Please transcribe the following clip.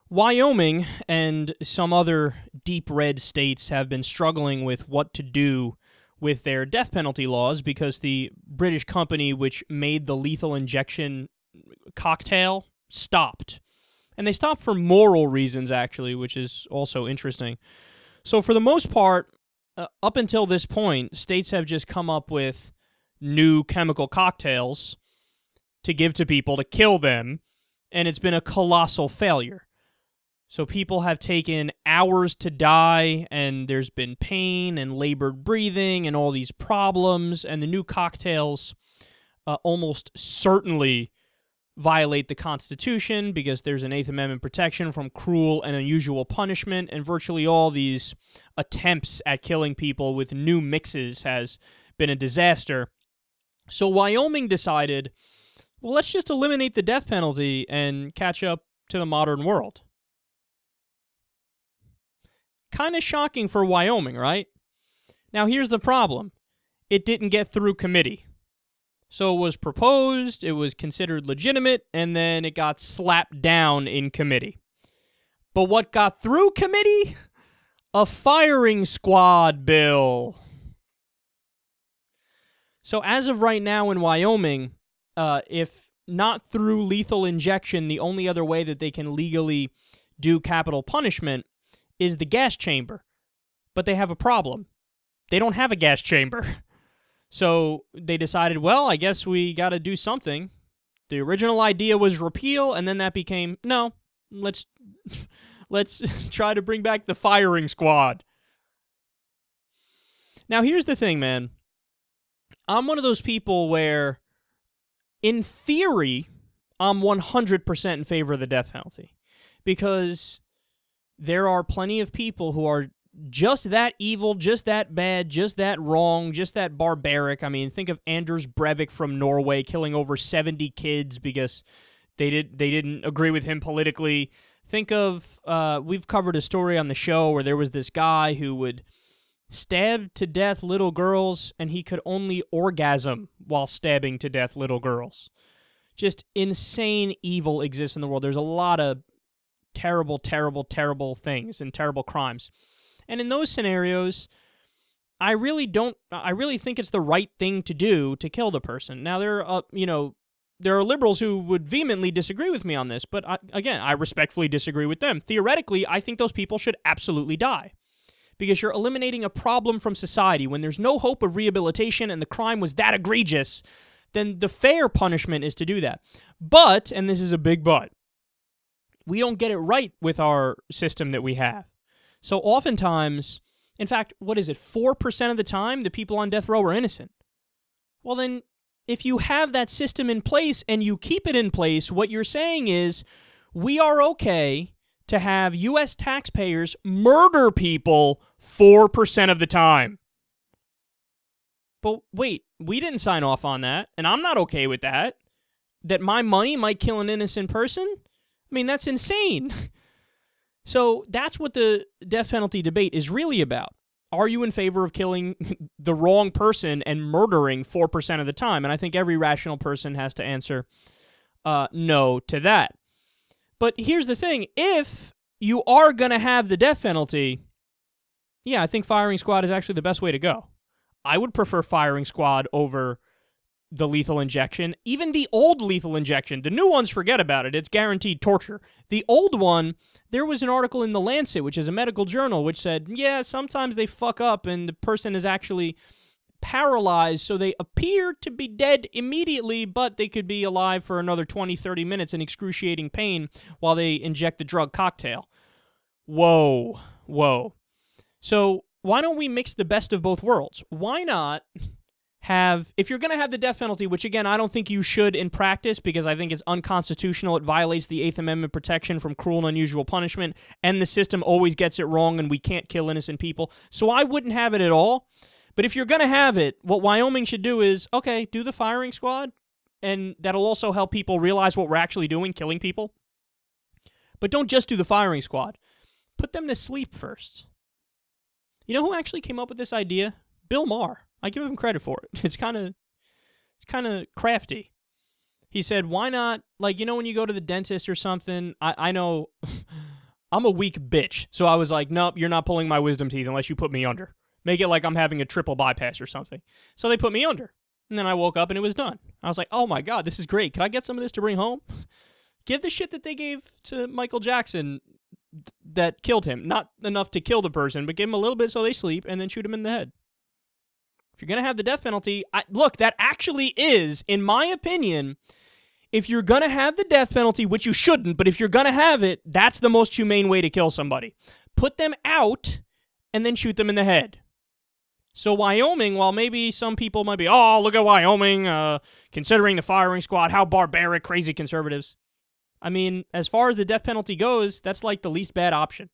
Wyoming and some other deep red states have been struggling with what to do with their death penalty laws because the British company which made the lethal injection cocktail stopped. And they stopped for moral reasons, actually, which is also interesting. So for the most part, up until this point, states have just come up with new chemical cocktails to give to people to kill them, and it's been a colossal failure. So people have taken hours to die, and there's been pain and labored breathing and all these problems, and the new cocktails almost certainly violate the Constitution because there's an Eighth Amendment protection from cruel and unusual punishment, and virtually all these attempts at killing people with new mixes has been a disaster. So Wyoming decided, well, let's just eliminate the death penalty and catch up to the modern world. Kind of shocking for Wyoming, right? Now, here's the problem. It didn't get through committee. So it was proposed, it was considered legitimate, and then it got slapped down in committee. But what got through committee? A firing squad bill. So as of right now in Wyoming, if not through lethal injection, the only other way that they can legally do capital punishment is the gas chamber. But they have a problem. They don't have a gas chamber. So they decided, well, I guess we got to do something. The original idea was repeal, and then that became, no, let's try to bring back the firing squad. Now, here's the thing, man. I'm one of those people where, in theory, I'm 100% in favor of the death penalty. Because there are plenty of people who are just that evil, just that bad, just that wrong, just that barbaric. I mean, think of Anders Breivik from Norway killing over 70 kids because they didn't agree with him politically. Think of, we've covered a story on the show where there was this guy who would stab to death little girls, and he could only orgasm while stabbing to death little girls. Just insane evil exists in the world. There's a lot of terrible, terrible, terrible things and terrible crimes. And in those scenarios, I really think it's the right thing to do to kill the person. Now, there are liberals who would vehemently disagree with me on this, but again, I respectfully disagree with them. Theoretically, I think those people should absolutely die because you're eliminating a problem from society. When there's no hope of rehabilitation and the crime was that egregious, then the fair punishment is to do that. But, and this is a big but, we don't get it right with our system that we have. So oftentimes, in fact, 4% of the time, the people on death row are innocent. Well then, if you have that system in place and you keep it in place, what you're saying is, we are okay to have U.S. taxpayers murder people 4% of the time. But wait, we didn't sign off on that, and I'm not okay with that. That my money might kill an innocent person? I mean, that's insane. So that's what the death penalty debate is really about. Are you in favor of killing the wrong person and murdering 4% of the time? And I think every rational person has to answer no to that. But here's the thing. If you are going to have the death penalty, yeah, I think firing squad is actually the best way to go. I would prefer firing squad over the lethal injection. Even the old lethal injection. The new ones, forget about it. It's guaranteed torture. The old one, there was an article in The Lancet, which is a medical journal, which said, yeah, sometimes they fuck up and the person is actually paralyzed, so they appear to be dead immediately, but they could be alive for another 20, 30 minutes in excruciating pain while they inject the drug cocktail. Whoa. Whoa. So why don't we mix the best of both worlds? Why not have, if you're going to have the death penalty, which again, I don't think you should in practice because I think it's unconstitutional, it violates the Eighth Amendment protection from cruel and unusual punishment, and the system always gets it wrong and we can't kill innocent people, so I wouldn't have it at all. But if you're going to have it, what Wyoming should do is, okay, do the firing squad, and that'll also help people realize what we're actually doing, killing people. But don't just do the firing squad. Put them to sleep first. You know who actually came up with this idea? Bill Maher. I give him credit for it. It's kind of crafty. He said, why not, like, you know when you go to the dentist or something, I know I'm a weak bitch. So I was like, nope, you're not pulling my wisdom teeth unless you put me under. Make it like I'm having a triple bypass or something. So they put me under. And then I woke up and it was done. I was like, oh my God, this is great. Can I get some of this to bring home? Give the shit that they gave to Michael Jackson that killed him. Not enough to kill the person, but give him a little bit so they sleep and then shoot him in the head. If you're going to have the death penalty, look, that actually is, in my opinion, if you're going to have the death penalty, which you shouldn't, but if you're going to have it, that's the most humane way to kill somebody. Put them out and then shoot them in the head. So Wyoming, while maybe some people might be, oh, look at Wyoming, considering the firing squad, how barbaric, crazy conservatives. I mean, as far as the death penalty goes, that's like the least bad option.